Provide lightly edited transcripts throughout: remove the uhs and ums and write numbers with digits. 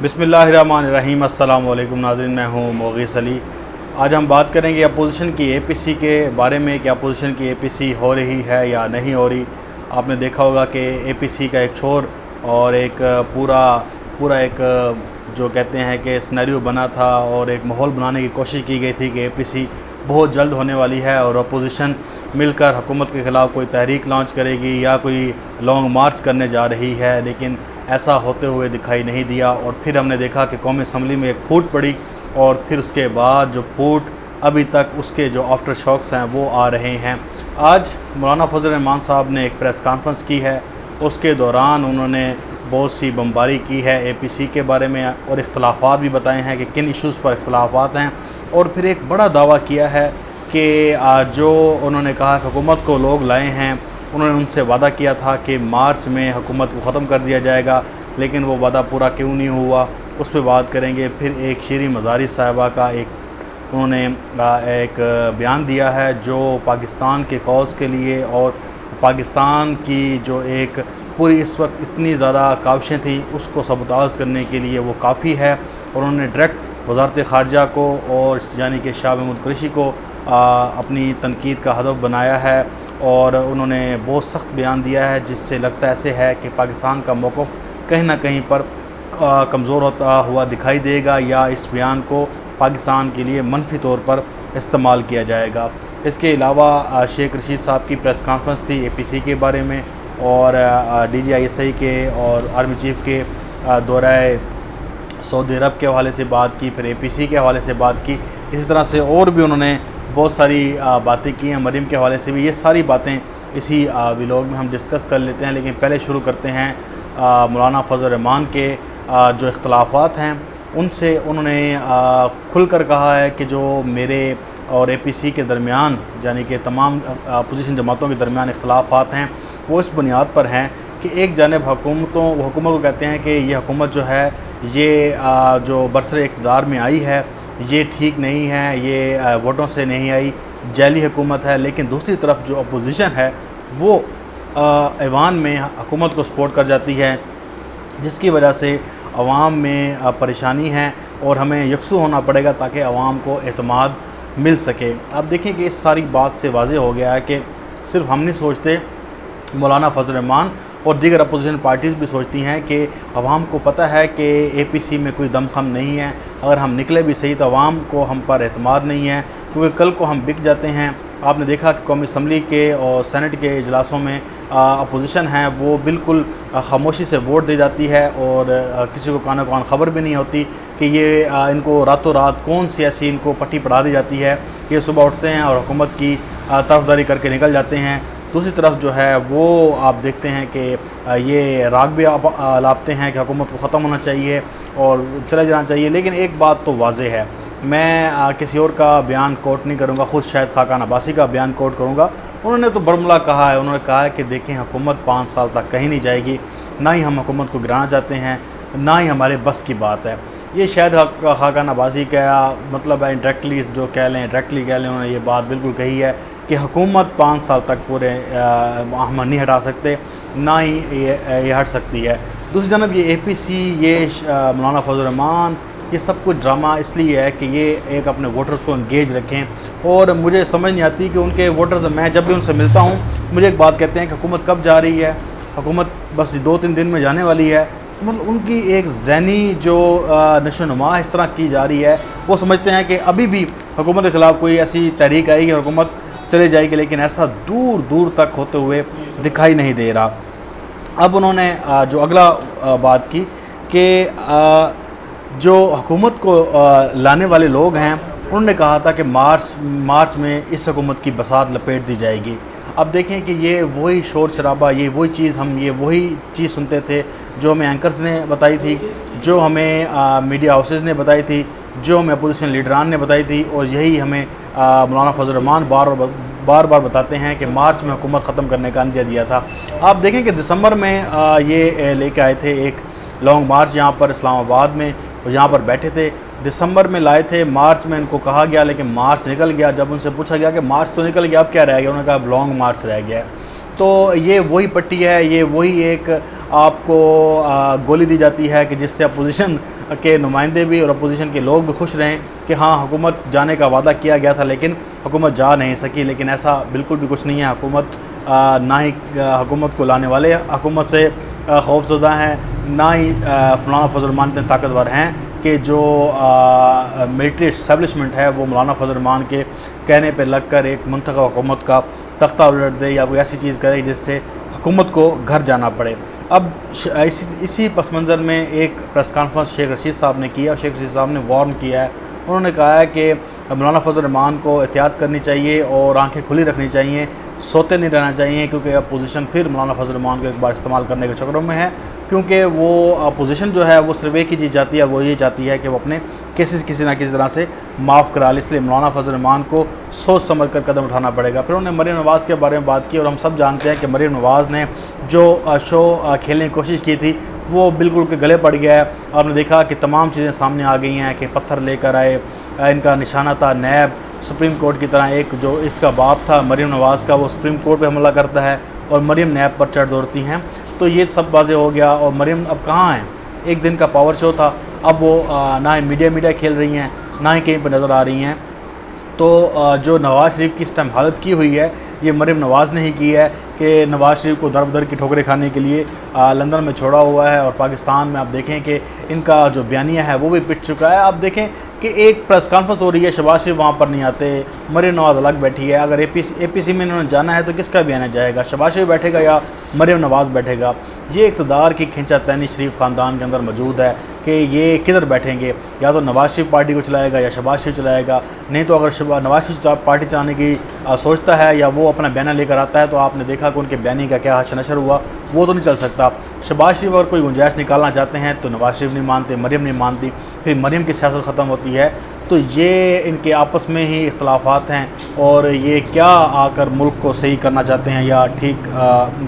بسم اللہ الرحمن الرحیم۔ السلام علیکم ناظرین، میں ہوں مغیث علی۔ آج ہم بات کریں گے اپوزیشن کی اے پی سی کے بارے میں کہ اپوزیشن کی اے پی سی ہو رہی ہے یا نہیں ہو رہی۔ آپ نے دیکھا ہوگا کہ اے پی سی کا ایک چھور اور ایک پورا ایک جو کہتے ہیں کہ سینیریو بنا تھا اور ایک ماحول بنانے کی کوشش کی گئی تھی کہ اے پی سی بہت جلد ہونے والی ہے اور اپوزیشن مل کر حکومت کے خلاف کوئی تحریک لانچ کرے گی یا کوئی لانگ مارچ کرنے جا رہی ہے، لیکن ایسا ہوتے ہوئے دکھائی نہیں دیا۔ اور پھر ہم نے دیکھا کہ قومی اسمبلی میں ایک پھوٹ پڑی اور پھر اس کے بعد جو پھوٹ ابھی تک اس کے جو آفٹر شاکس ہیں وہ آ رہے ہیں۔ آج مولانا فضل الرحمان صاحب نے ایک پریس کانفرنس کی ہے، اس کے دوران انہوں نے بہت سی بمباری کی ہے اے پی سی کے بارے میں اور اختلافات بھی بتائے ہیں کہ کن ایشوز پر اختلافات ہیں، اور پھر ایک بڑا دعویٰ کیا ہے کہ جو انہوں نے کہا کہ حکومت کو لوگ لائے ہیں، انہوں نے ان سے وعدہ کیا تھا کہ مارچ میں حکومت کو ختم کر دیا جائے گا، لیکن وہ وعدہ پورا کیوں نہیں ہوا، اس پہ بات کریں گے۔ پھر ایک شیریں مزاری صاحبہ کا انہوں نے ایک بیان دیا ہے جو پاکستان کے کاز کے لیے اور پاکستان کی جو ایک پوری اس وقت اتنی زیادہ کاوشیں تھیں اس کو سبوتاژ کرنے کے لیے وہ کافی ہے، اور انہوں نے ڈائریکٹ وزارت خارجہ کو اور یعنی کہ شاہ محمود قریشی کو اپنی تنقید کا ہدف بنایا ہے، اور انہوں نے بہت سخت بیان دیا ہے جس سے لگتا ایسے ہے کہ پاکستان کا موقف کہیں نہ کہیں پر کمزور ہوتا ہوا دکھائی دے گا یا اس بیان کو پاکستان کے لیے منفی طور پر استعمال کیا جائے گا۔ اس کے علاوہ شیخ رشید صاحب کی پریس کانفرنس تھی اے پی سی کے بارے میں، اور D G I S I کے اور آرمی چیف کے دورہ سعودی عرب کے حوالے سے بات کی، پھر اے پی سی کے حوالے سے بات کی، اسی طرح سے اور بھی انہوں نے بہت ساری باتیں کی ہیں، مریم کے حوالے سے بھی۔ یہ ساری باتیں اسی ولاگ میں ہم ڈسکس کر لیتے ہیں، لیکن پہلے شروع کرتے ہیں مولانا فضل الرحمان کے جو اختلافات ہیں ان سے۔ انہوں نے کھل کر کہا ہے کہ جو میرے اور اے پی سی کے درمیان یعنی کہ تمام اپوزیشن جماعتوں کے درمیان اختلافات ہیں وہ اس بنیاد پر ہیں کہ ایک جانب حکومت کو کہتے ہیں کہ یہ حکومت جو ہے یہ جو برسر اقتدار میں آئی ہے یہ ٹھیک نہیں ہے، یہ ووٹوں سے نہیں آئی، جعلی حکومت ہے، لیکن دوسری طرف جو اپوزیشن ہے وہ ایوان میں حکومت کو سپورٹ کر جاتی ہے، جس کی وجہ سے عوام میں پریشانی ہے اور ہمیں یکسو ہونا پڑے گا تاکہ عوام کو اعتماد مل سکے۔ آپ دیکھیں کہ اس ساری بات سے واضح ہو گیا ہے کہ صرف ہم نہیں سوچتے، مولانا فضل الرحمان اور دیگر اپوزیشن پارٹیز بھی سوچتی ہیں کہ عوام کو پتہ ہے کہ اے پی سی میں کوئی دم خم نہیں ہے، اگر ہم نکلے بھی صحیح تو عوام کو ہم پر اعتماد نہیں ہے، کیونکہ کل کو ہم بک جاتے ہیں۔ آپ نے دیکھا کہ قومی اسمبلی کے اور سینٹ کے اجلاسوں میں اپوزیشن ہیں وہ بالکل خاموشی سے ووٹ دی جاتی ہے اور کسی کو کانوں کان خبر بھی نہیں ہوتی کہ یہ ان کو راتوں رات کون سی ایسی ان کو پٹی پڑھا دی جاتی ہے کہ صبح اٹھتے ہیں اور حکومت کی طرفداری کر کے نکل جاتے ہیں۔ دوسری طرف جو ہے وہ آپ دیکھتے ہیں کہ یہ راگ بھی لاپتے ہیں کہ حکومت کو ختم ہونا چاہیے اور چلے جانا چاہیے، لیکن ایک بات تو واضح ہے، میں کسی اور کا بیان کوٹ نہیں کروں گا، خود شاید خاقان عباسی کا بیان کوٹ کروں گا۔ انہوں نے تو برملا کہا ہے، انہوں نے کہا ہے کہ دیکھیں حکومت 5 سال تک کہیں نہیں جائے گی، نہ ہی ہم حکومت کو گرانا چاہتے ہیں، نہ ہی ہمارے بس کی بات ہے۔ یہ شاید خاقان عباسی کا مطلب ہے، انڈائریکٹلی جو کہہ لیں ڈائریکٹلی کہہ لیں، انہوں نے یہ بات بالکل کہی ہے کہ حکومت 5 سال تک پورے ہم نہیں ہٹا سکتے، نہ ہی یہ ہٹ سکتی ہے۔ دوسری جانب یہ اے پی سی، یہ مولانا فضل الرحمان، یہ سب کچھ ڈرامہ اس لیے ہے کہ یہ ایک اپنے ووٹرز کو انگیج رکھیں، اور مجھے سمجھ نہیں آتی کہ ان کے ووٹرز، میں جب بھی ان سے ملتا ہوں مجھے ایک بات کہتے ہیں کہ حکومت کب جا رہی ہے، حکومت بس 2-3 دن میں جانے والی ہے، مطلب ان کی ایک ذہنی جو نشو و نما اس طرح کی جا رہی ہے، وہ سمجھتے ہیں کہ ابھی بھی حکومت کے خلاف کوئی ایسی تحریک آئے گی حکومت چلے جائے گی، لیکن ایسا دور دور تک ہوتے ہوئے دکھائی نہیں دے رہا۔ اب انہوں نے جو اگلا بات کی کہ جو حکومت کو لانے والے لوگ ہیں انہوں نے کہا تھا کہ مارچ میں اس حکومت کی بساط لپیٹ دی جائے گی۔ اب دیکھیں کہ یہ وہی شور شرابہ، یہ وہی چیز سنتے تھے جو ہمیں اینکرز نے بتائی تھی، جو ہمیں میڈیا ہاؤسز نے بتائی تھی، جو ہمیں اپوزیشن لیڈران نے بتائی تھی، اور یہی ہمیں مولانا فضل الرحمان بار بار بتاتے ہیں کہ مارچ میں حکومت ختم کرنے کا عندیہ دیا تھا۔ آپ دیکھیں کہ دسمبر میں یہ لے کے آئے تھے ایک لانگ مارچ یہاں پر اسلام آباد میں، یہاں پر بیٹھے تھے، دسمبر میں لائے تھے، مارچ میں ان کو کہا گیا لیکن مارچ نکل گیا۔ جب ان سے پوچھا گیا کہ مارچ تو نکل گیا اب کیا رہ گیا، انہوں نے کہا اب لانگ مارچ رہ گیا ہے۔ تو یہ وہی پٹی ہے، یہ وہی ایک آپ کو گولی دی جاتی ہے کہ جس سے اپوزیشن کے نمائندے بھی اور اپوزیشن کے لوگ بھی خوش رہیں کہ ہاں حکومت جانے کا وعدہ کیا گیا تھا لیکن حکومت جا نہیں سکی، لیکن ایسا بالکل بھی کچھ نہیں ہے۔ حکومت نہ ہی حکومت کو لانے والے حکومت سے خوف زدہ ہیں، نہ ہی مولانا فضل الرحمان اتنے طاقتور ہیں کہ جو ملٹری اسٹیبلشمنٹ ہے وہ مولانا فضل الرحمان کے کہنے پہ لگ کر ایک منتخب حکومت کا تختہ الٹ دے یا کوئی ایسی چیز کرے جس سے حکومت کو گھر جانا پڑے۔ اب اسی پس منظر میں ایک پریس کانفرنس شیخ رشید صاحب نے کیا اور شیخ رشید صاحب نے وارن کیا ہے۔ انہوں نے کہا ہے کہ مولانا فضل الرحمان کو احتیاط کرنی چاہیے اور آنکھیں کھلی رکھنی چاہیے، سوتے نہیں رہنا چاہیے، کیونکہ اپوزیشن پھر مولانا فضل الرحمان کو ایک بار استعمال کرنے کے چکروں میں ہے، کیونکہ وہ اپوزیشن جو ہے وہ صرف ایک ہی چیز چاہتی ہے، وہ یہ چاہتی ہے کہ وہ اپنے کیسز کسی نہ کسی طرح سے معاف کرا لے، اس لیے مولانا فضل الرحمان کو سوچ سمجھ کر قدم اٹھانا پڑے گا۔ پھر انہوں نے مریم نواز کے بارے میں بات کی اور ہم سب جانتے ہیں کہ مریم نواز نے جو شو کھیلنے کی کوشش کی تھی وہ بالکل کے گلے پڑ گیا ہے۔ آپ نے دیکھا کہ تمام چیزیں سامنے آ گئی ہیں کہ پتھر لے کر آئے، ان کا نشانہ تھا نیب، سپریم کورٹ کی طرح ایک جو اس کا باپ تھا مریم نواز کا وہ سپریم کورٹ پہ حملہ کرتا ہے اور مریم نیب پر چڑھ دوڑتی ہیں، تو یہ سب واضح ہو گیا۔ اور مریم اب کہاں ہیں؟ ایک دن کا پاور شو تھا، اب وہ نہ ہی میڈیا کھیل رہی ہیں، نہ ہی کہیں پہ نظر آ رہی ہیں۔ تو جو نواز شریف کی اس ٹائم حالت کی ہوئی ہے یہ مریم نواز نے ہی کی ہے کہ نواز شریف کو در بدر کی ٹھوکریں کھانے کے لیے لندن میں چھوڑا ہوا ہے، اور پاکستان میں آپ دیکھیں کہ ان کا جو بیانیہ ہے وہ بھی پٹ چکا ہے۔ آپ دیکھیں کہ ایک پریس کانفرنس ہو رہی ہے، شہباز شریف وہاں پر نہیں آتے، مریم نواز الگ بیٹھی ہے۔ اگر اے پی سی میں انہوں نے جانا ہے تو کس کا بیانیہ جائے گا؟ شہباز شریف بیٹھے گا یا مریم نواز بیٹھے گا؟ یہ اقتدار کی کھینچا تینی شریف خاندان کے اندر موجود ہے کہ یہ کدھر بیٹھیں گے، یا تو نواز شریف پارٹی کو چلائے گا یا شہباز شریف چلائے گا، نہیں تو اگر نواز شریف پارٹی چلانے کی سوچتا ہے یا وہ اپنا بیانیہ لے کر آتا ہے تو آپ نے دیکھا کہ ان کے بیانیے کا کیا حشر نشر ہوا، وہ تو نہیں چل سکتا۔ شہباز شریف اگر کوئی گنجائش نکالنا چاہتے ہیں تو نواز شریف نہیں مانتے، مریم نہیں مانتی، پھر مریم کی سیاست ختم ہوتی ہے، تو یہ ان کے آپس میں ہی اختلافات ہیں اور یہ کیا آ کر ملک کو صحیح کرنا چاہتے ہیں یا ٹھیک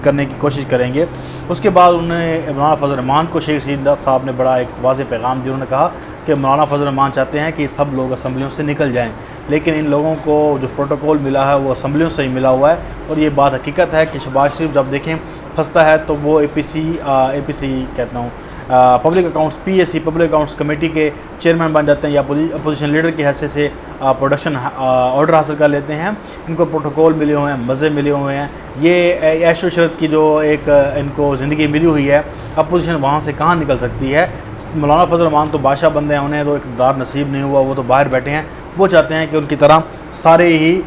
کرنے کی کوشش کریں گے۔ اس کے بعد انہوں نے مولانا فضل الرحمان کو شیخ رشید صاحب نے بڑا ایک واضح پیغام دیا، انہوں نے کہا کہ مولانا فضل الرحمان چاہتے ہیں کہ سب لوگ اسمبلیوں سے نکل جائیں، لیکن ان لوگوں کو جو پروٹوکول ملا ہے وہ اسمبلیوں سے ہی ملا ہوا ہے، اور یہ بات حقیقت ہے کہ شہباز شریف جب دیکھیں پھنستا ہے تو وہ اے پی سی کہتا ہوں public accounts public accounts committee کے چیئرمین بن جاتے ہیں یا اپوزیشن لیڈر کی حیثیت سے پروڈکشن آرڈر حاصل کر لیتے ہیں۔ ان کو پروٹوکول ملے ہوئے ہیں، مزے ملے ہوئے ہیں، یہ عیش و عشرت کی جو ایک ان کو زندگی ملی ہوئی ہے، اپوزیشن وہاں سے کہاں نکل سکتی ہے؟ مولانا فضل الرحمان تو بادشاہ بندے ہیں، انہیں تو اقتدار نصیب نہیں ہوا، وہ تو باہر بیٹھے ہیں، وہ چاہتے ہیں کہ ان کی طرح سارے ہی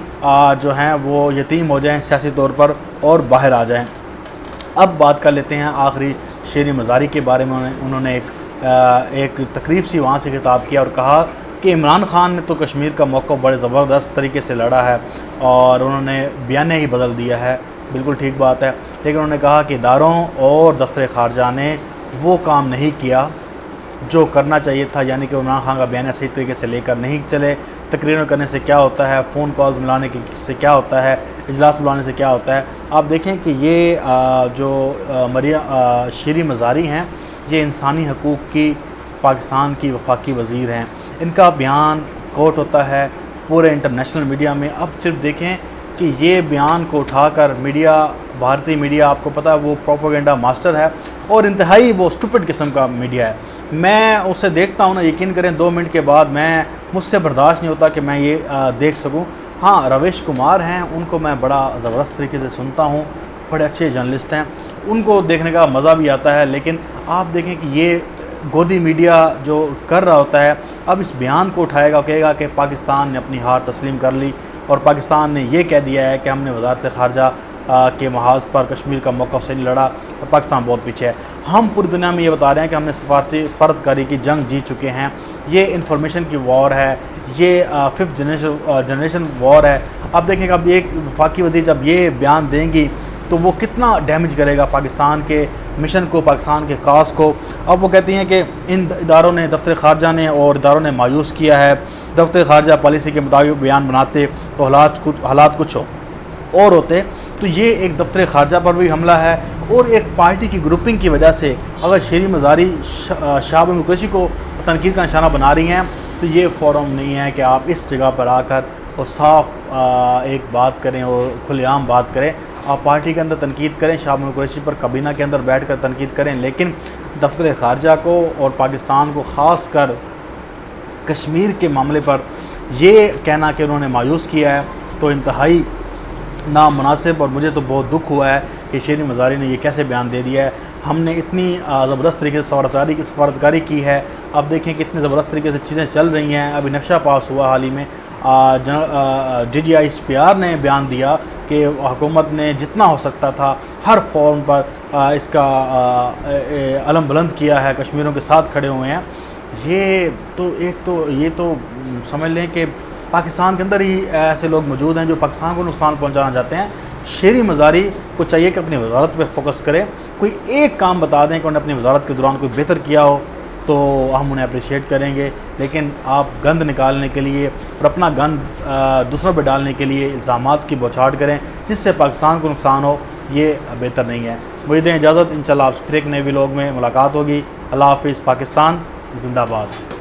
جو ہیں وہ یتیم ہو جائیں سیاسی طور پر اور باہر آ جائیں۔ اب بات کر لیتے ہیں آخری شیری مزاری کے بارے میں۔ انہوں نے ایک تقریب سی وہاں سے خطاب کیا اور کہا کہ عمران خان نے تو کشمیر کا موقف بڑے زبردست طریقے سے لڑا ہے اور انہوں نے بیانیہ ہی بدل دیا ہے، بالکل ٹھیک بات ہے، لیکن انہوں نے کہا کہ اداروں اور دفتر خارجہ نے وہ کام نہیں کیا جو کرنا چاہیے تھا، یعنی کہ عمران خان کا بیانیہ صحیح طریقے سے لے کر نہیں چلے۔ تقریریں کرنے سے کیا ہوتا ہے، فون کالز ملانے سے کیا ہوتا ہے، اجلاس بلانے سے کیا ہوتا ہے۔ آپ دیکھیں کہ یہ جو شیری مزاری ہیں یہ انسانی حقوق کی پاکستان کی وفاقی وزیر ہیں، ان کا بیان کوٹ ہوتا ہے پورے انٹرنیشنل میڈیا میں۔ اب صرف دیکھیں کہ یہ بیان کو اٹھا کر میڈیا، بھارتی میڈیا آپ کو پتہ ہے وہ پروپیگنڈا ماسٹر ہے اور انتہائی وہ اسٹوپڈ قسم کا میڈیا ہے۔ میں اسے دیکھتا ہوں نا، یقین کریں 2 منٹ کے بعد مجھ سے برداشت نہیں ہوتا کہ میں یہ دیکھ سکوں۔ ہاں رویش کمار ہیں، ان کو میں بڑا زبردست طریقے سے سنتا ہوں، بڑے اچھے جرنلسٹ ہیں، ان کو دیکھنے کا مزہ بھی آتا ہے، لیکن آپ دیکھیں کہ یہ گودی میڈیا جو کر رہا ہوتا ہے اب اس بیان کو اٹھائے گا، کہے گا کہ پاکستان نے اپنی ہار تسلیم کر لی اور پاکستان نے یہ کہہ دیا ہے کہ ہم نے وزارت خارجہ کے محاذ پر کشمیر کا موقف سے نہیں لڑا اور پاکستان بہت پیچھے ہے۔ ہم پوری دنیا میں یہ بتا رہے ہیں کہ ہم نے سفارتکاری کی جنگ جیت چکے ہیں، یہ انفارمیشن کی وار ہے، یہ 5th جنریشن وار ہے۔ اب دیکھیں کہ اب ایک وفاقی وزیر جب یہ بیان دیں گی تو وہ کتنا ڈیمیج کرے گا پاکستان کے مشن کو، پاکستان کے کاز کو۔ اب وہ کہتی ہیں کہ ان اداروں نے، دفتر خارجہ نے اور اداروں نے مایوس کیا ہے، دفتر خارجہ پالیسی کے مطابق بیان بناتے تو حالات کچھ اور ہوتے۔ تو یہ ایک دفتر خارجہ پر بھی حملہ ہے اور ایک پارٹی کی گروپنگ کی وجہ سے اگر شیری مزاری شہاب قریشی کو تنقید کا نشانہ بنا رہی ہیں تو یہ فورم نہیں ہے کہ آپ اس جگہ پر آ کر اور صاف ایک بات کریں اور کھلے عام بات کریں۔ آپ پارٹی کے اندر تنقید کریں، شہاب قریشی پر کابینہ کے اندر بیٹھ کر تنقید کریں، لیکن دفتر خارجہ کو اور پاکستان کو خاص کر کشمیر کے معاملے پر یہ کہنا کہ انہوں نے مایوس کیا ہے تو انتہائی نامناسب، اور مجھے تو بہت دکھ ہوا ہے کہ شیریں مزاری نے یہ کیسے بیان دے دیا ہے۔ ہم نے اتنی زبردست طریقے سے سفارتکاری کی ہے، اب دیکھیں کتنے زبردست طریقے سے چیزیں چل رہی ہیں۔ ابھی نقشہ پاس ہوا حال ہی میں، DGI نے بیان دیا کہ حکومت نے جتنا ہو سکتا تھا ہر فورم پر اس کا علم بلند کیا ہے، کشمیریوں کے ساتھ کھڑے ہوئے ہیں۔ یہ تو سمجھ لیں کہ پاکستان کے اندر ہی ایسے لوگ موجود ہیں جو پاکستان کو نقصان پہنچانا چاہتے ہیں۔ شیریں مزاری کو چاہیے کہ اپنی وزارت پہ فوکس کرے، کوئی ایک کام بتا دیں کہ انہوں نے اپنی وزارت کے دوران کوئی بہتر کیا ہو تو ہم انہیں اپریشیٹ کریں گے، لیکن آپ گند نکالنے کے لیے اور اپنا گند دوسروں پہ ڈالنے کے لیے الزامات کی بوچھاڑ کریں جس سے پاکستان کو نقصان ہو، یہ بہتر نہیں ہے۔ مجھے دیں اجازت، انشاءاللہ آپ پھر ایک نئے ولاگ میں ملاقات ہوگی۔ اللہ حافظ۔ پاکستان زندہ باد۔